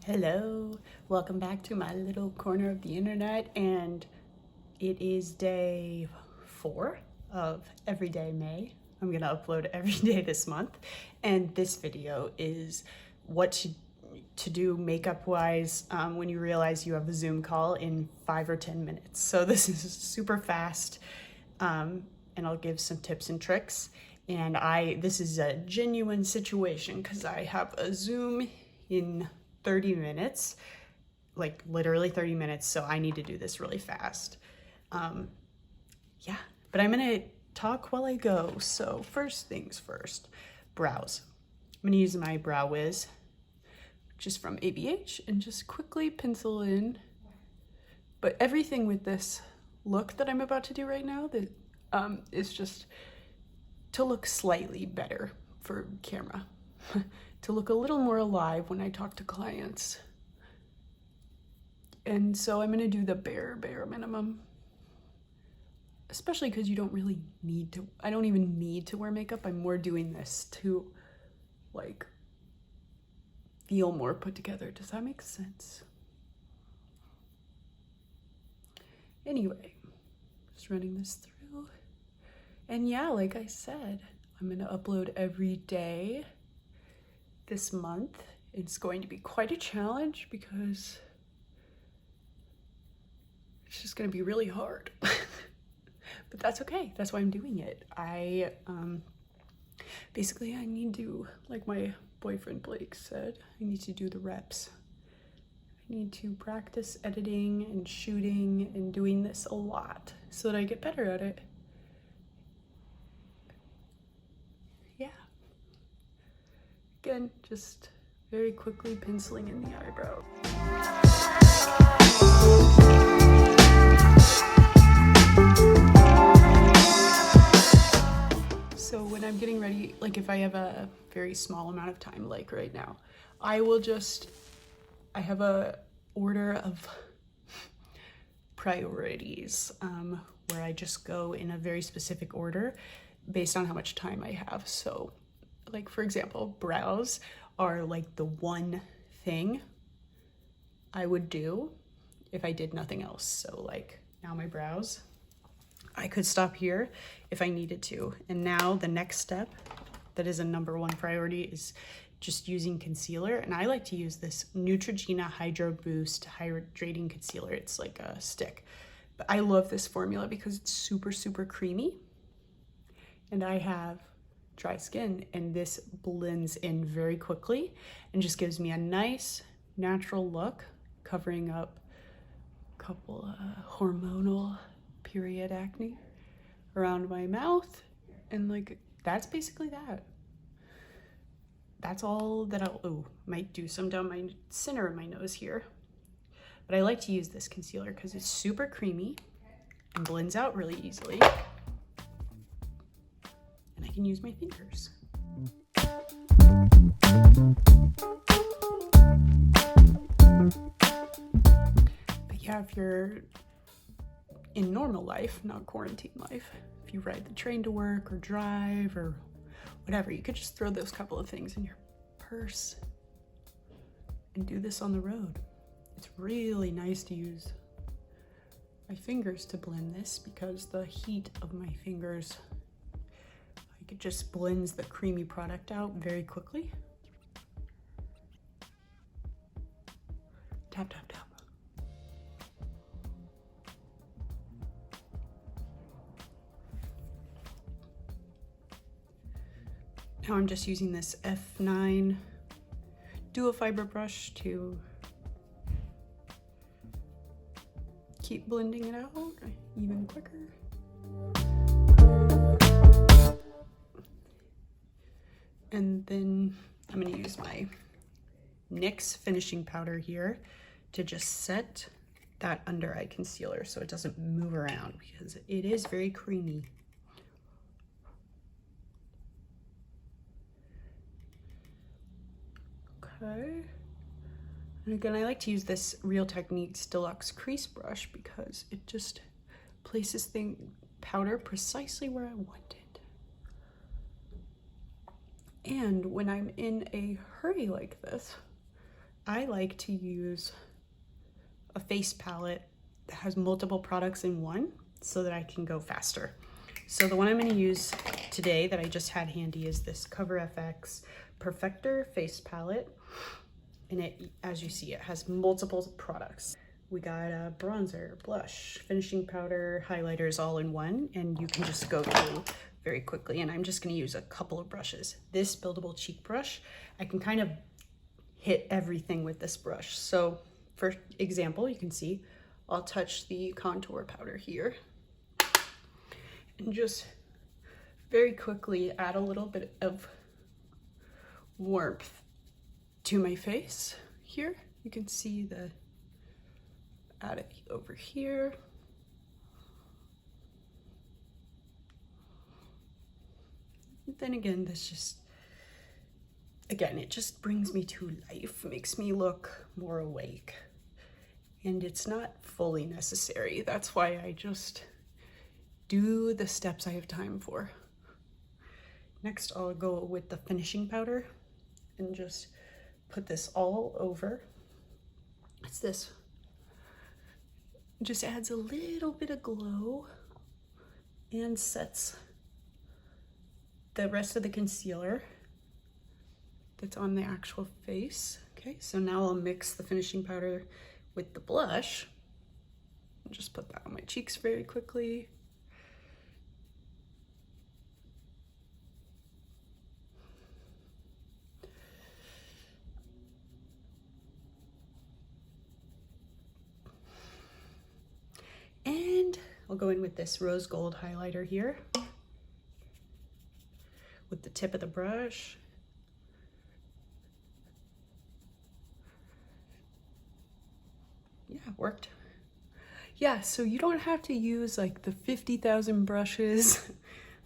Hello, welcome back to my little corner of the internet, and it is day 4 of Everyday May. I'm gonna upload every day this month, and this video is what to do makeup wise when you realize you have a Zoom call in 5 or 10 minutes. So this is super fast, and I'll give some tips and tricks. And this is a genuine situation because I have a Zoom in 30 minutes, like literally 30 minutes, so I need to do this really fast. Yeah, but I'm gonna talk while I go. So first things first, brows. I'm gonna use my Brow Wiz, just from ABH, and just quickly pencil in. But everything with this look that I'm about to do right now is just to look slightly better for camera. To look a little more alive when I talk to clients. And so I'm gonna do the bare minimum. Especially because you don't really need to, I don't even need to wear makeup. I'm more doing this to like feel more put together. Does that make sense? Anyway, just running this through. And yeah, like I said, I'm gonna upload every day this month. It's going to be quite a challenge because it's just going to be really hard. But that's okay. That's why I'm doing it. Basically I need to, like my boyfriend Blake said, I need to do the reps. I need to practice editing and shooting and doing this a lot so that I get better at it. Yeah. Again, just very quickly penciling in the eyebrow. So when I'm getting ready, like if I have a very small amount of time, like right now, I have a order of priorities where I just go in a very specific order based on how much time I have. So like for example, brows are like the one thing I would do if I did nothing else. So like now my brows, I could stop here if I needed to. And now the next step that is a #1 priority is just using concealer. And I like to use this Neutrogena Hydro Boost Hydrating Concealer. It's like a stick. But I love this formula because it's super, super creamy. And I have dry skin, and this blends in very quickly and just gives me a nice natural look, covering up a couple hormonal period acne around my mouth. And like that's basically that. That's all that might do some down my center of my nose here. But I like to use this concealer because it's super creamy and blends out really easily. I can use my fingers. But yeah, if you're in normal life, not quarantine life, if you ride the train to work or drive or whatever, you could just throw those couple of things in your purse and do this on the road. It's really nice to use my fingers to blend this because the heat of my fingers, it just blends the creamy product out very quickly. Tap, tap, tap. Now I'm just using this F9 dual fiber brush to keep blending it out even quicker. And then I'm gonna use my NYX finishing powder here to just set that under eye concealer so it doesn't move around because it is very creamy. Okay. And again, I like to use this Real Techniques Deluxe Crease Brush because it just places powder precisely where I want it. And when I'm in a hurry like this, I like to use a face palette that has multiple products in one so that I can go faster. So the one I'm gonna use today that I just had handy is this Cover FX Perfector face palette. And it, as you see, it has multiple products. We got a bronzer, blush, finishing powder, highlighters all in one, and you can just go through very quickly. And I'm just gonna use a couple of brushes. This buildable cheek brush, I can kind of hit everything with this brush. So for example, you can see, I'll touch the contour powder here and just very quickly add a little bit of warmth to my face here. You can see the, add it over here. Then again, this just, again, it just brings me to life, makes me look more awake. And it's not fully necessary. That's why I just do the steps I have time for. Next, I'll go with the finishing powder and just put this all over. It's this. It just adds a little bit of glow and sets the rest of the concealer that's on the actual face. Okay, so now I'll mix the finishing powder with the blush. I'll just put that on my cheeks very quickly. And I'll go in with this rose gold highlighter here with the tip of the brush. Yeah, it worked. Yeah, so you don't have to use like the 50,000 brushes.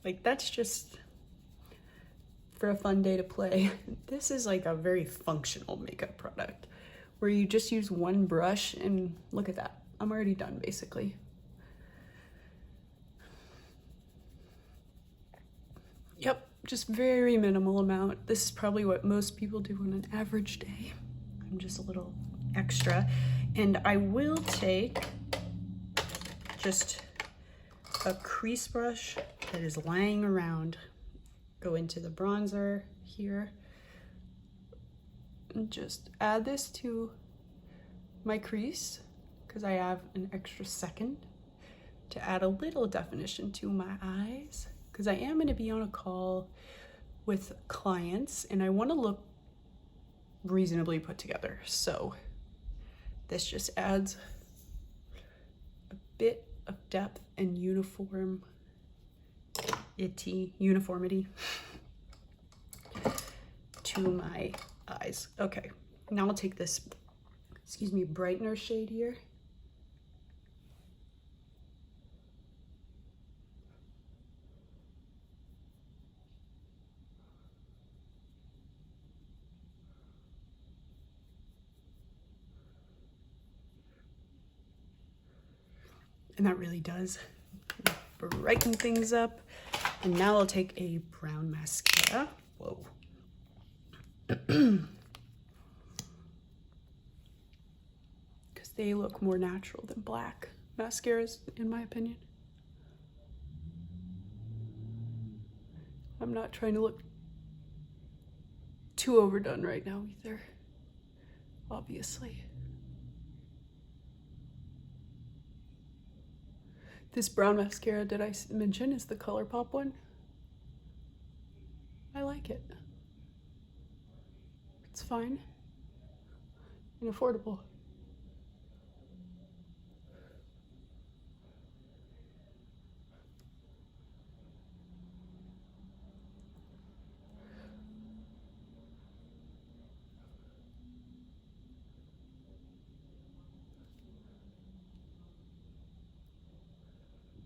Like that's just for a fun day to play. This is like a very functional makeup product where you just use one brush and look at that. I'm already done basically. Yep, just very minimal amount. This is probably what most people do on an average day. I'm just a little extra. And I will take just a crease brush that is lying around, go into the bronzer here, and just add this to my crease because I have an extra second to add a little definition to my eyes. Because I am going to be on a call with clients and I want to look reasonably put together. So this just adds a bit of depth and uniformity to my eyes. Okay, now I'll take this, excuse me, brightener shade here. And that really does brighten things up. And now I'll take a brown mascara. Whoa. Because they look more natural than black mascaras, in my opinion. I'm not trying to look too overdone right now either, obviously. This brown mascara, did I mention, is the ColourPop one? I like it. It's fine and affordable.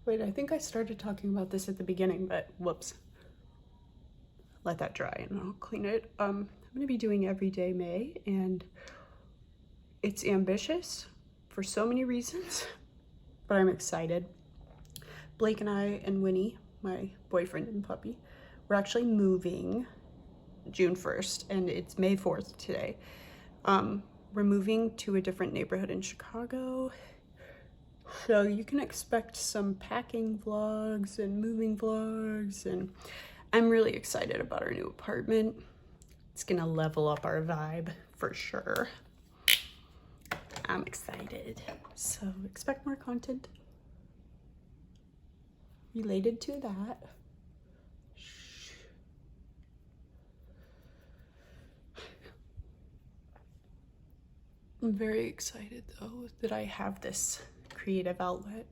Wait, I think I started talking about this at the beginning, but whoops. Let that dry and I'll clean it. I'm gonna be doing Everyday May and it's ambitious for so many reasons, but I'm excited. Blake and I and Winnie, my boyfriend and puppy, we're actually moving June 1st and it's May 4th today. we're moving to a different neighborhood in Chicago. So you can expect some packing vlogs and moving vlogs, and I'm really excited about our new apartment. It's gonna level up our vibe for sure. I'm excited. So expect more content related to that. I'm very excited though that I have this creative outlet,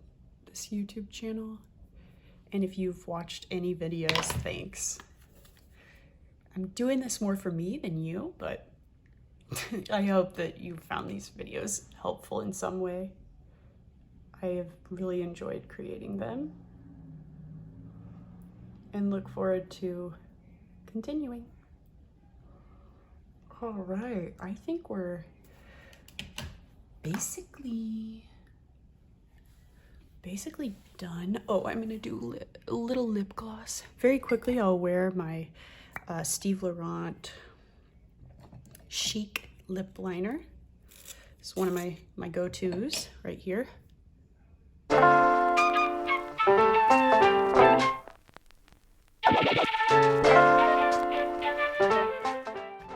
this YouTube channel. And if you've watched any videos, thanks. I'm doing this more for me than you, but I hope that you found these videos helpful in some way. I have really enjoyed creating them and look forward to continuing. All right, I think we're basically done. Oh, I'm gonna do a little lip gloss. Very quickly, I'll wear my Steve Laurent Chic lip liner. It's one of my go-tos right here.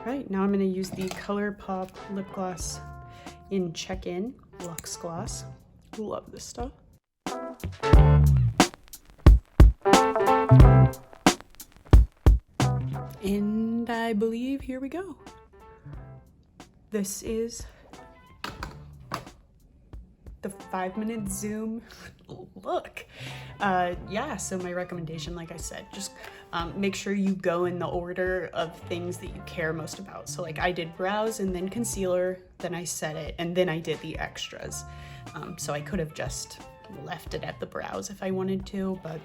Right, now I'm gonna use the ColourPop lip gloss in Check-In Luxe Gloss. Love this stuff. And I believe here we go. This is the 5-minute zoom look. Yeah, so my recommendation, like I said, just make sure you go in the order of things that you care most about. So like I did brows and then concealer, then I set it, and then I did the extras. So I could have just left it at the brows if I wanted to, but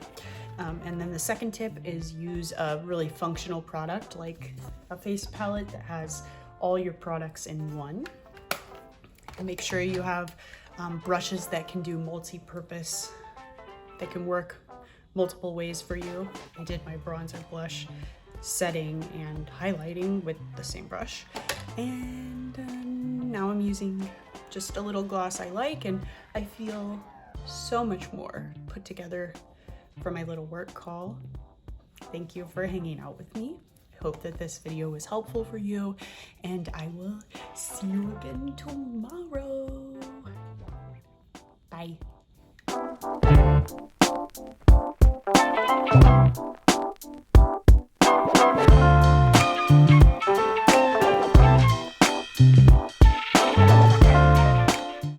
and then the second tip is use a really functional product like a face palette that has all your products in one. And make sure you have brushes that can do multi-purpose, that can work multiple ways for you. I did my bronzer, blush, setting, and highlighting with the same brush. And now I'm using just a little gloss I like, and I feel so much more put together for my little work call. Thank you for hanging out with me. I hope that this video was helpful for you, and I will see you again tomorrow. Bye.